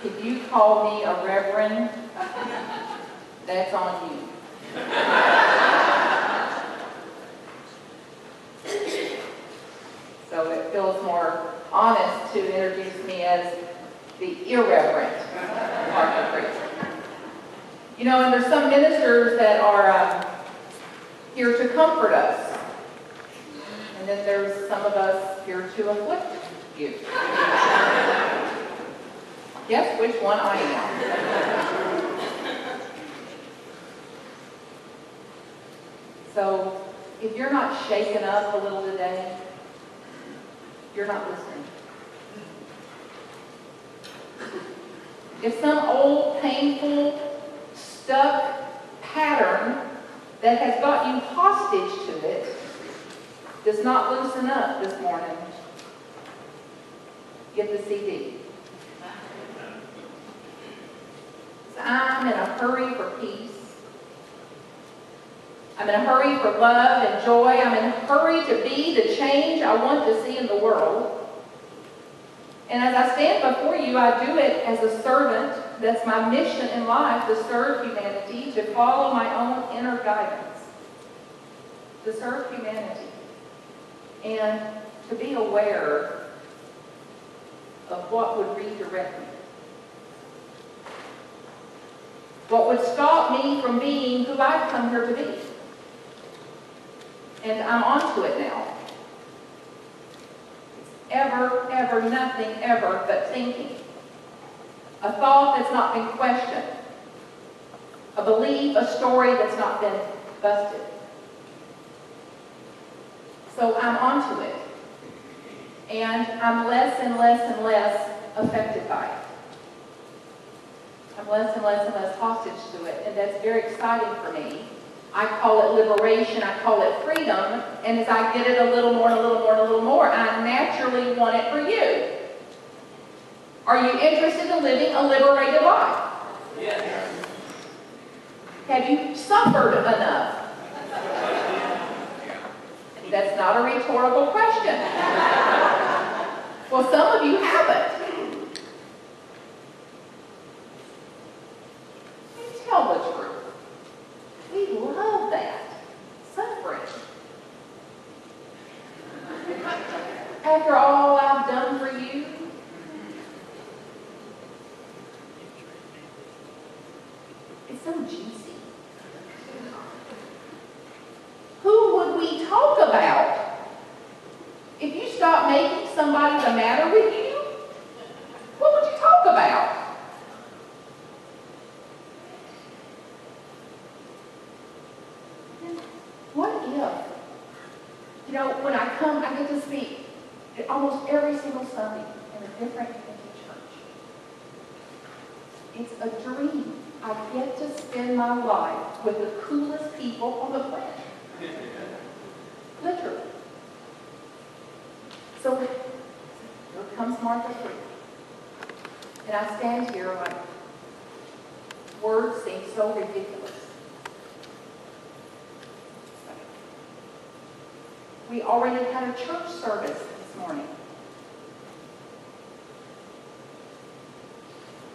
If you call me a reverend, that's on you. So it feels more honest to introduce me as the irreverent Martha Priest. You know, and there's some ministers that are here to comfort us. And then there's some of us here to afflict you. Guess which one I am. So, if you're not shaken up a little today, you're not listening. If some old, painful, stuck pattern that has got you hostage to it does not loosen up this morning, get the CD. So I'm in a hurry for peace. I'm in a hurry for love and joy. I'm in a hurry to be the change I want to see in the world. And as I stand before you, I do it as a servant. That's my mission in life, to serve humanity, to follow my own inner guidance, to serve humanity, and to be aware of what would redirect me. What would stop me from being who I've come here to be. And I'm onto it now. Ever, nothing ever but thinking. A thought that's not been questioned. A belief, a story that's not been busted. So I'm onto it. And I'm less and less affected by it. I'm less and less hostage to it. And that's very exciting for me. I call it liberation, I call it freedom, and as I get it a little more, I naturally want it for you. Are you interested in living a liberated life? Yes. Have you suffered enough? That's not a rhetorical question. Well, some of you haven't. Tell the truth. We love that. Suffering. After all I've done for you, it's so juicy. Who would we talk about if you stopped making somebody the matter with you? What would you talk about? What if, you know, when I come, I get to speak almost every single Sunday in a different church. It's a dream. I get to spend my life with the coolest people on the planet. Literally. So, here comes Martha Priest. And I stand here like, words seem so ridiculous. We already had a church service this morning.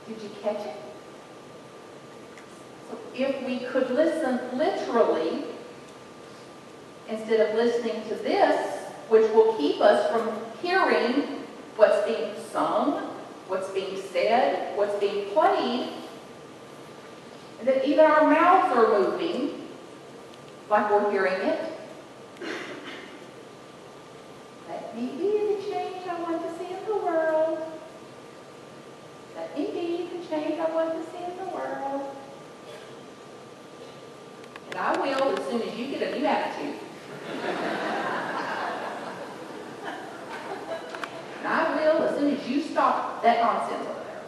Did you catch it? So if we could listen literally, instead of listening to this, which will keep us from hearing what's being sung, what's being said, what's being played, and that even our mouths are moving like we're hearing it. Let me be the change I want to see in the world. Let me be the change I want to see in the world. And I will as soon as you get a new attitude. And I will as soon as you stop that nonsense over there.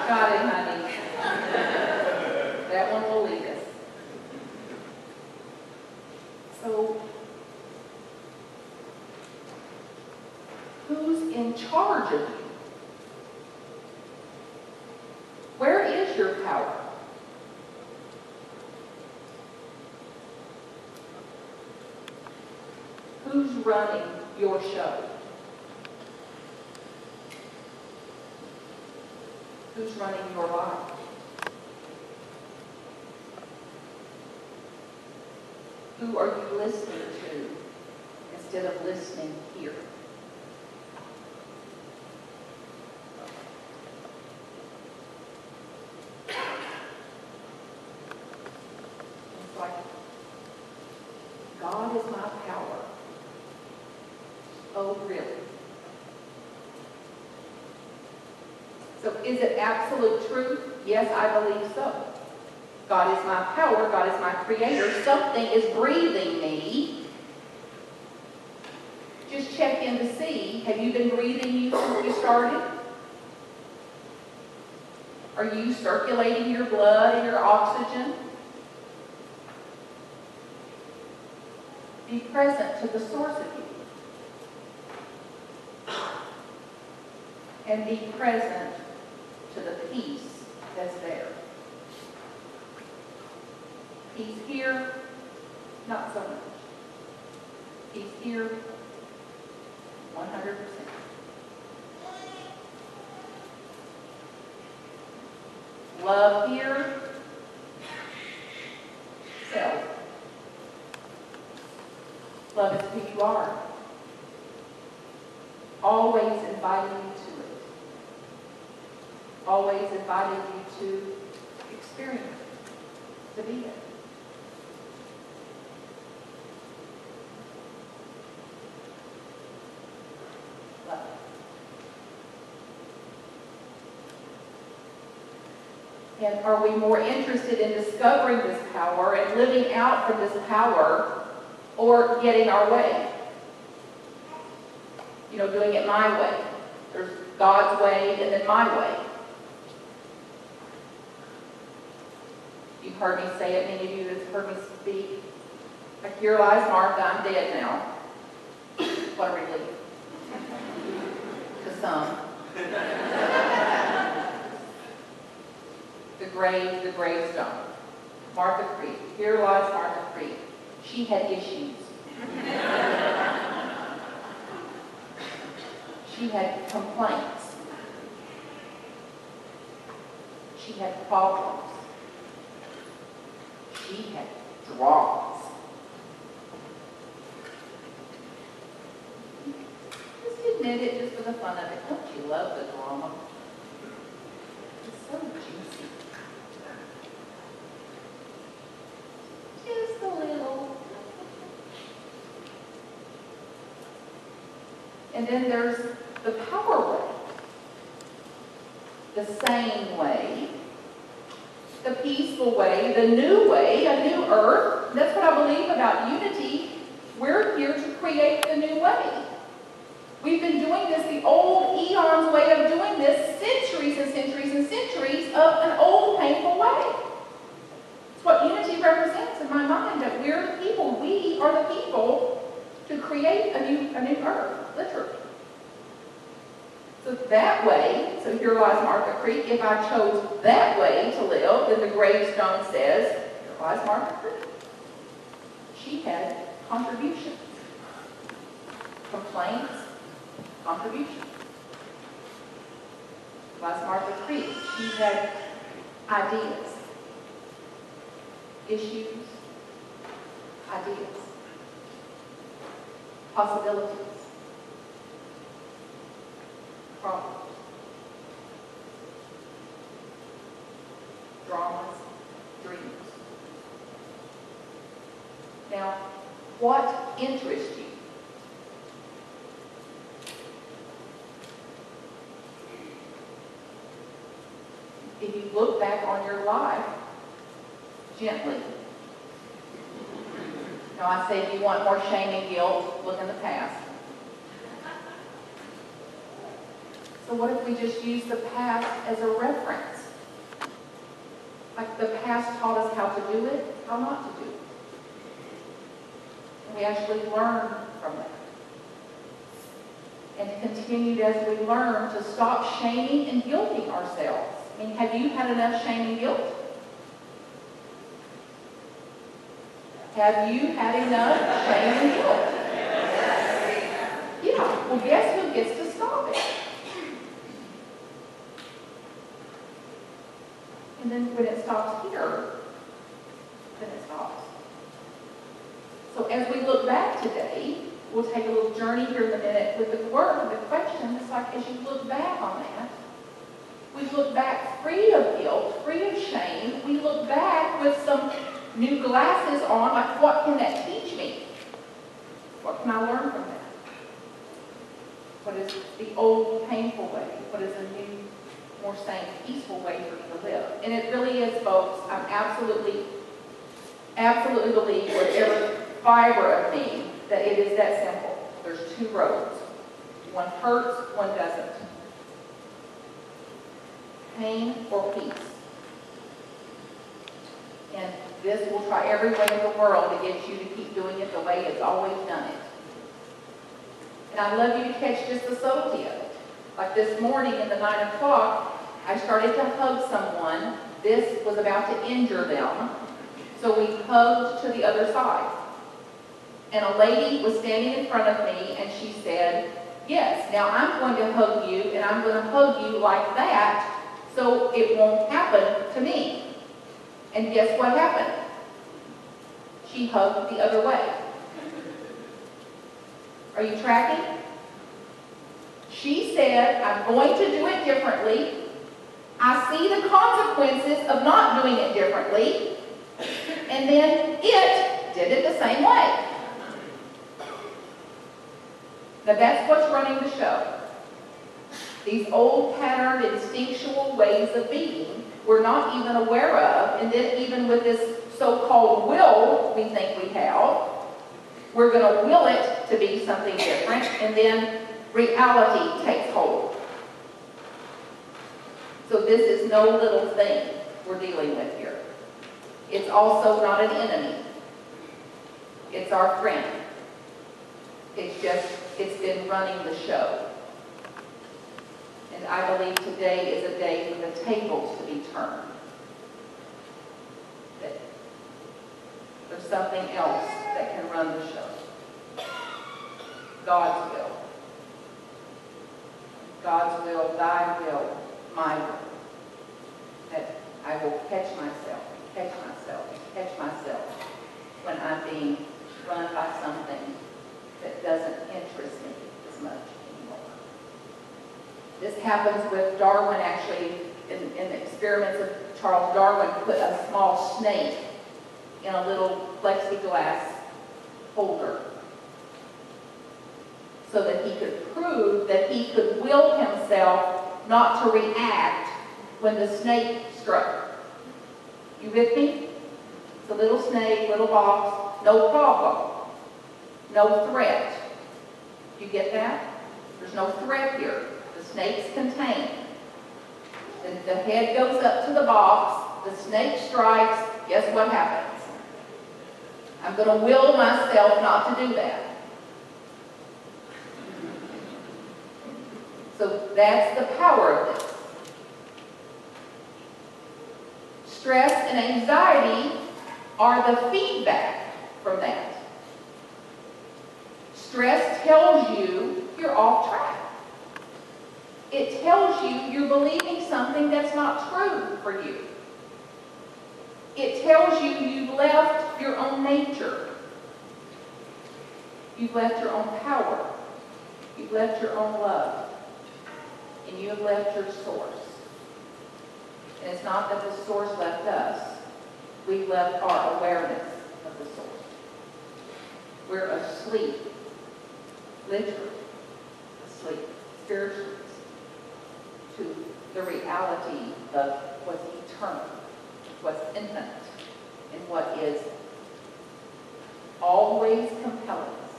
Got it, honey. That one will lead us. So, who's in charge of you? Where is your power? Who's running your show? Who's running your life? Who are you listening to instead of listening here? It's like, God is my power. Oh, really? So is it absolute truth? Yes, I believe so. God is my power. God is my creator. Something is breathing me. Just check in to see, have you been breathing you since we started? Are you circulating your blood and your oxygen? Be present to the source of you. And be present to the peace that's there. Peace here, not so much. Peace here, 100%. Love here, self. Love is who you are. Always inviting you to it. Always inviting you to experience it, to be it. Love. And are we more interested in discovering this power and living out from this power, or getting our way? You know, doing it my way. There's God's way and then my way. You've heard me say it, many of you have heard me speak. Like, here lies Martha, I'm dead now. What a relief. To some. The gravestone. Martha Creek. Here lies Martha Creek. She had issues. She had complaints. She had problems. She had draws. Just admit it, just for the fun of it. Don't you love the drama? It's so juicy. Just a little. And then there's the power way. The sane way. The peaceful way. The new way. A new earth. That's what I believe about unity. We're here to create the new way. We've been doing this the old eons way of doing this, centuries and centuries and centuries of an old painful way. It's what unity represents in my mind, that we're the people. We are the people to create a new earth, literally. So that way, so here lies Martha Creek. If I chose that way to live, then the gravestone says, here lies Martha Creek. She had contributions, complaints, contributions. Lies Martha Creek. She had ideas, issues, ideas, possibilities, problems, dramas, dreams. Now, what interests you? If you look back on your life, gently. Now, I say if you want more shame and guilt, look in the past. So what if we just use the past as a reference? Like the past taught us how to do it, how not to do it. And we actually learn from that. And continued as we learn to stop shaming and guilting ourselves. I mean, have you had enough shame and guilt? Have you had enough shame and guilt? Yeah. Well, guess who gets to stop it? then when it stops here, then it stops. So as we look back today, we'll take a little journey here in a minute with the word, the question. It's like as you look back on that, we look back free of guilt, free of shame. We look back with some new glasses on, like what can that teach me? What can I learn from that? What is the old painful way? What is a new, more sane, peaceful way for me to live? And it really is, folks, I'm absolutely believe with every fiber of me that it is that simple. There's two roads. One hurts, one doesn't. Pain or peace. And this will try every way in the world to get you to keep doing it the way it's always done it. And I'd love you to catch just the subtlety of it. Like this morning in the 9 o'clock, I started to hug someone. This was about to injure them. So we hugged to the other side. And a lady was standing in front of me and she said, yes, now I'm going to hug you and I'm going to hug you like that so it won't happen to me. And guess what happened? She hugged the other way. Are you tracking? She said, I'm going to do it differently. I see the consequences of not doing it differently. And then it did it the same way. Now that's what's running the show. These old patterned instinctual ways of being we're not even aware of, and then even with this so-called will we think we have, we're going to will it to be something different, and then reality takes hold. So this is no little thing we're dealing with here. It's also not an enemy. It's our friend. It's been running the show. And I believe today is a day for the tables to be turned. That there's something else that can run the show. God's will. God's will, thy will, my will. That I will catch myself when I'm being run by something that doesn't interest me as much anymore. This happens with Darwin, actually, in the experiments of Charles Darwin, put a small snake in a little plexiglass holder so that he could prove that he could will himself not to react when the snake struck. You with me? It's a little snake, little box, no problem. No threat. You get that? There's no threat here. The snake's contained. The head goes up to the box, the snake strikes, guess what happens? I'm going to will myself not to do that. So that's the power of this. Stress and anxiety are the feedback from that. Stress tells you you're off track. It tells you you're believing something that's not true for you. It tells you you've left your own nature. You've left your own power. You've left your own love. And you have left your source. And it's not that the source left us. We left our awareness of the source. We're asleep. Literally asleep, spiritually, to the reality of what's eternal, what's infinite, and what is always compelling us,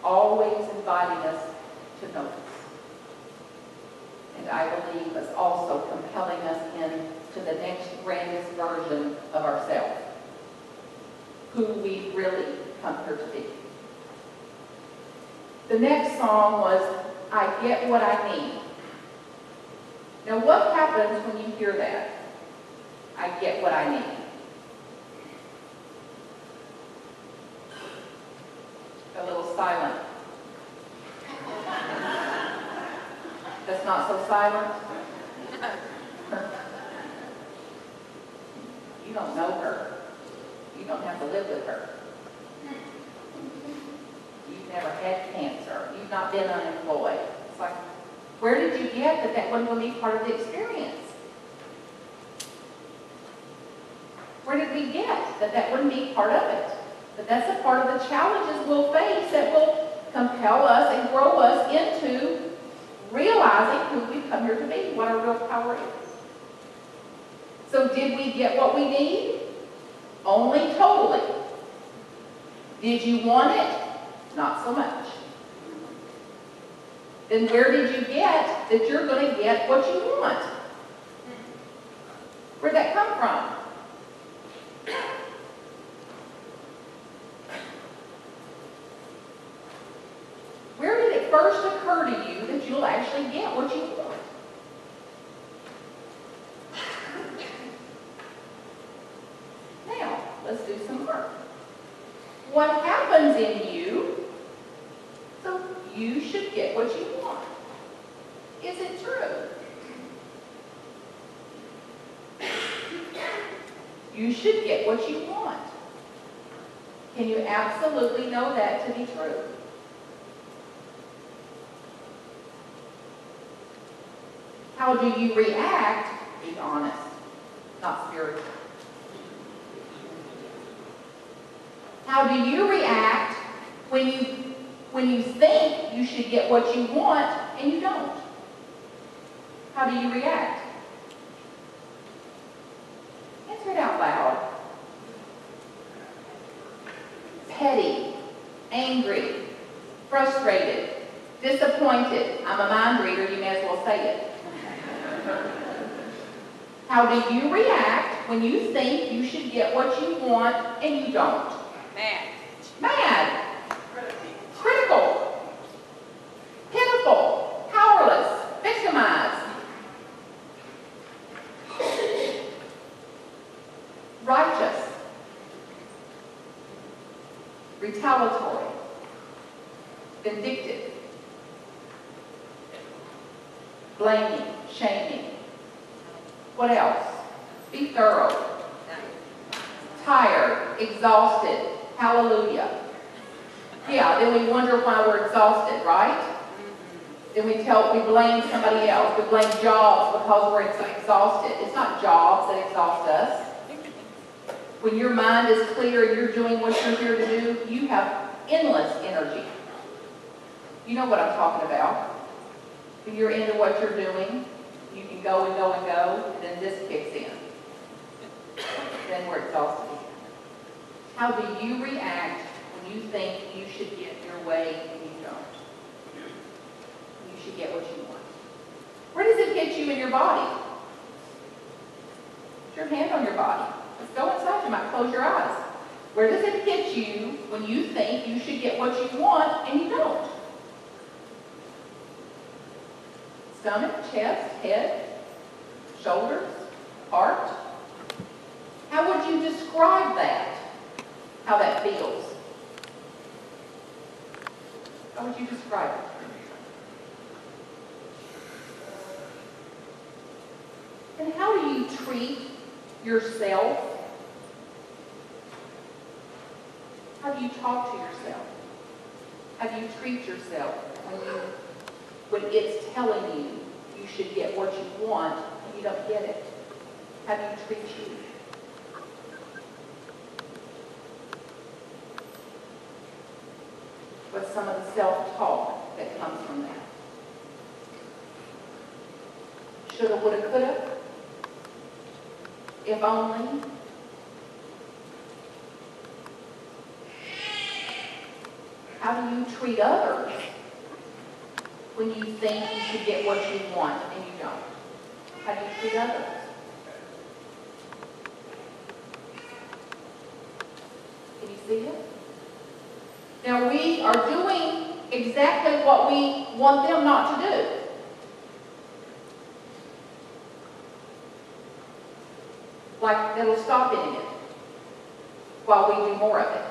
always inviting us to notice. And I believe is also compelling us into the next grandest version of ourselves, who we really come here to be. The next song was, I Get What I Need. Now what happens when you hear that? I get what I need. A little silent. That's not so silent. You don't know her. You don't have to live with her. You've never had cancer. You've not been unemployed. It's like, where did you get that that wasn't going to be part of the experience? Where did we get that that wouldn't be part of it? But that's a part of the challenges we'll face that will compel us and grow us into realizing who we've come here to be, what our real power is. So did we get what we need? Only totally. Did you want it? Not so much. Then where did you get that you're going to get what you want? Where'd that come from? Where did it first occur to you that you'll actually get what you want? Now, let's do some work. What happens in you so you should get what you want? Is it true? You should get what you want. Can you absolutely know that to be true? How do you react? Be honest, not spiritual. How do you react when you think you should get what you want and you don't? How do you react? Answer it out loud. Petty, angry, frustrated, disappointed. I'm a mind reader, you may as well say it. How do you react when you think you should get what you want and you don't? Mad. Mad. Critical. Pitiful. Powerless. Victimized. Righteous. Retaliatory. Vindictive. Blaming. Shaming. What else? Be thorough. Tired. Exhausted. Hallelujah. Yeah, then we wonder why we're exhausted, right? Then we blame somebody else. We blame jobs because we're exhausted. It's not jobs that exhaust us. When your mind is clear and you're doing what you're here to do, you have endless energy. You know what I'm talking about. When you're into what you're doing, you can go and go and go, and then this kicks in. Then we're exhausted. How do you react when you think you should get your way and you don't? You should get what you want. Where does it hit you in your body? Put your hand on your body. Let's go inside. You might close your eyes. Where does it hit you when you think you should get what you want and you don't? Stomach, chest, head, shoulders, heart. How would you describe that? How that feels? How would you describe it? And how do you treat yourself? How do you talk to yourself? How do you treat yourself when it's telling you you should get what you want and you don't get it? How do you treat you? What's some of the self-talk that comes from that? Shoulda, woulda, coulda. If only. How do you treat others when you think you should get what you want and you don't? How do you treat others? Can you see it? Now we are doing exactly what we want them not to do. Like it'll stop any of it while we do more of it.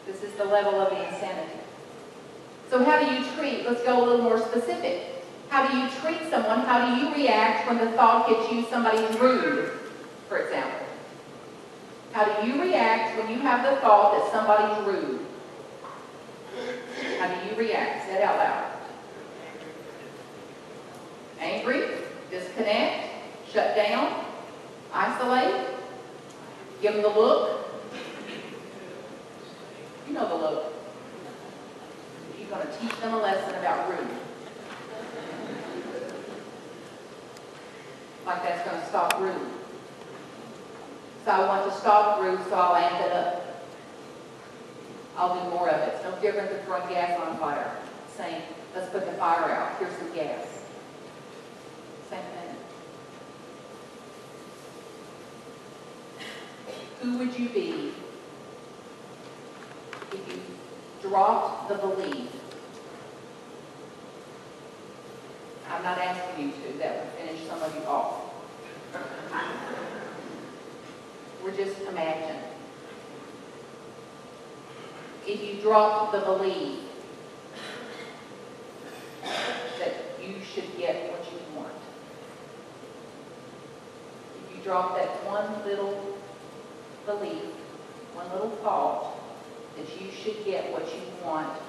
This is the level of the insanity. So how do you treat, let's go a little more specific. How do you treat someone? How do you react when the thought hits you somebody's rude, for example? How do you react when you have the thought that somebody's rude? How do you react? Say it out loud. Angry? Disconnect? Shut down? Isolate? Give them the look? You know the look. You're going to teach them a lesson about rude. Like that's going to stop rude. So I want to stop rude, so I'll amp it up. I'll do more of it. It's no different than throwing gas on fire. Saying, let's put the fire out. Here's some gas. Same thing. Who would you be if you dropped the belief? I'm not asking you to. That would finish some of you off. We're just imagining. If you dropped the belief that you should get what you want. If you drop that one little belief, one little thought that you should get what you want,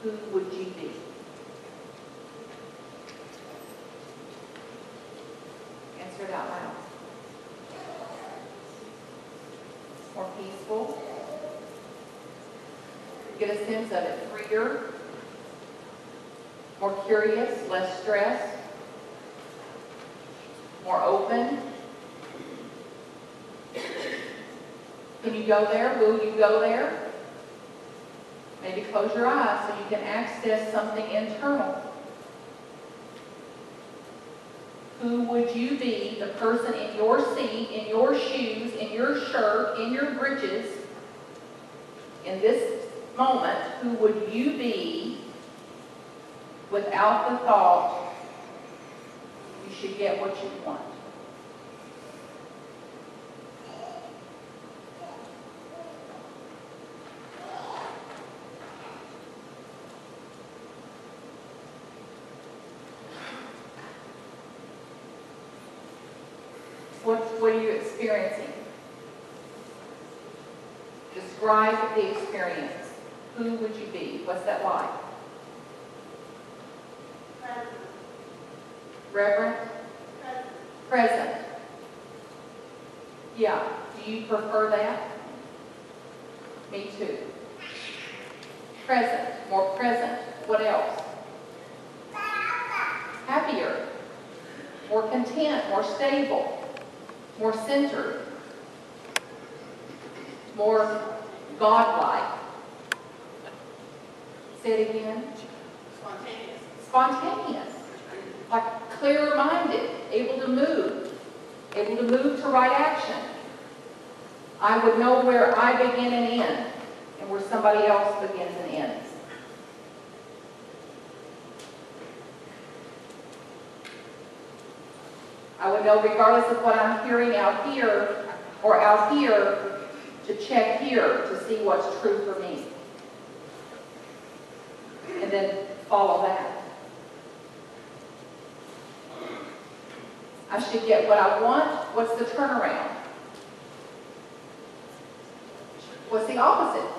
who would you be? Answer it out loud. More peaceful. Get a sense of it. Freer. More curious. Less stressed. More open. Can you go there? Will you go there? Maybe close your eyes so you can access something internal. Who would you be, the person in your seat, in your shoes, in your shirt, in your britches, in this moment, who would you be without the thought you should get what you want? What are you experiencing? Describe the experience. Who would you be? What's that like? Reverent? Present. Yeah. Do you prefer that? Me too. Present. More present. What else? Happier. More content. More stable. More centered, more godlike. Say it again. Spontaneous. Spontaneous. Like clear-minded, able to move to right action. I would know where I begin and end, and where somebody else begins and ends. I would know, regardless of what I'm hearing out here or out here, to check here to see what's true for me. And then follow that. I should get what I want. What's the turnaround? What's the opposite?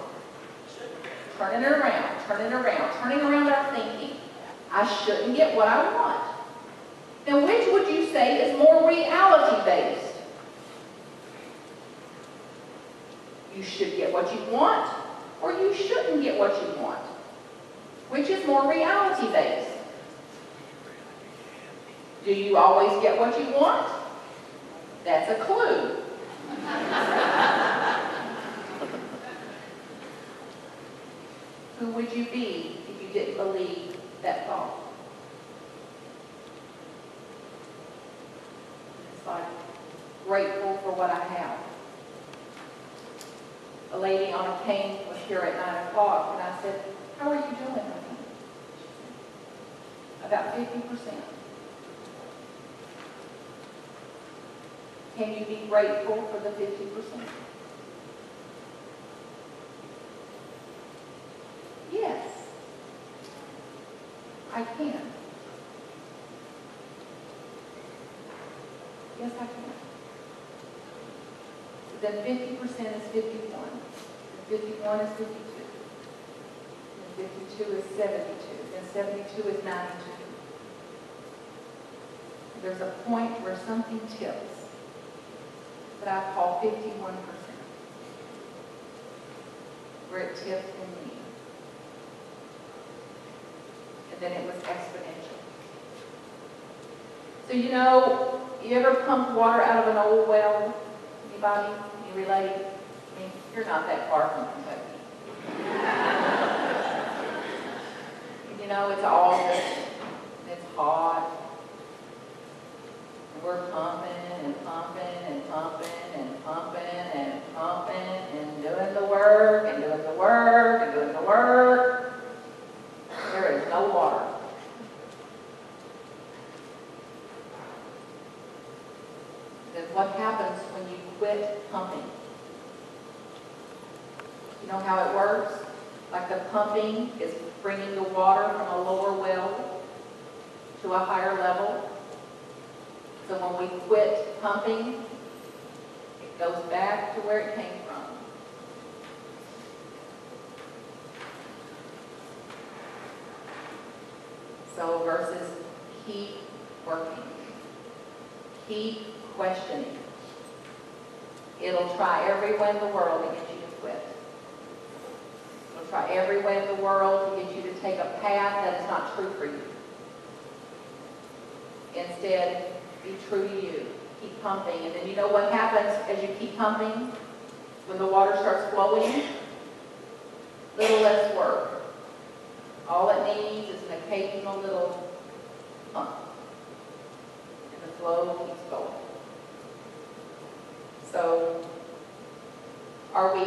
Turning it around, turning our thinking. I shouldn't get what I want. Now, which would you say is more reality-based? You should get what you want, or you shouldn't get what you want. Which is more reality-based? Do you always get what you want? That's a clue. Who would you be if you didn't believe that thought? Like grateful for what I have. A lady on a cane was here at 9 o'clock, and I said, how are you doing, honey? About 50%. Can you be grateful for the 50%? Yes, I can. Yes, I can. Then 50% is 51. Then 51 is 52. Then 52 is 72. Then 72 is 92. There's a point where something tips that I call 51%, where it tipped in me. And then it was exponential. So you ever pumped water out of an old well? Anybody? Can you relate? I mean, you're not that far from Kentucky. It's August, and it's hot. And we're pumping and pumping and pumping and pumping and pumping and doing the work and doing the work and doing the work. There is no water. Then what happens when you quit pumping? You know how it works? Like the pumping is bringing the water from a lower well to a higher level. So when we quit pumping, it goes back to where it came from. So versus keep working, keep questioning. It'll try every way in the world to get you to quit. It'll try every way in the world to get you to take a path that is not true for you. Instead, be true to you. Keep pumping. And then you know what happens as you keep pumping? When the water starts flowing? Little less work. All it needs is an occasional little pump. And the flow keeps going. So, are we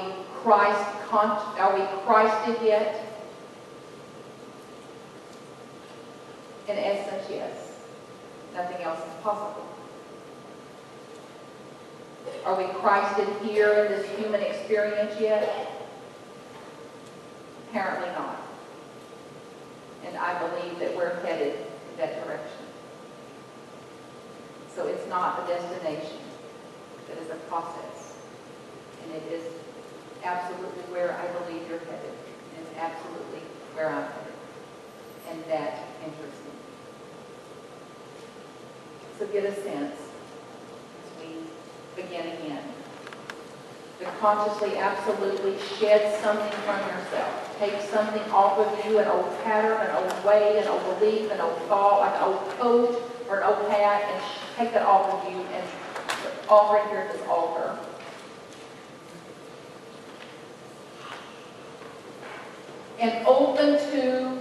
Christed yet? In essence, yes. Nothing else is possible. Are we Christed here in this human experience yet? Apparently not. And I believe that we're headed in that direction. So it's not a destination. It is a process. And it is absolutely where I believe you're headed. And it's absolutely where I'm headed. And that interests me. So get a sense as we begin again to consciously, absolutely shed something from yourself. Take something off of you, an old pattern, an old way, an old belief, an old thought, like an old coat or an old hat, and take that off of you and offer it here at this altar. And open to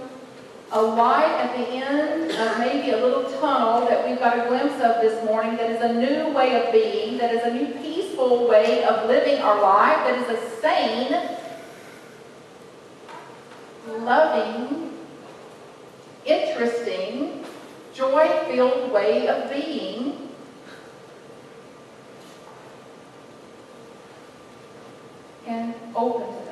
a light at the end of maybe a little tunnel that we've got a glimpse of this morning, that is a new way of being, that is a new peaceful way of living our life, that is a sane, loving, interesting, joy-filled way of being. And open to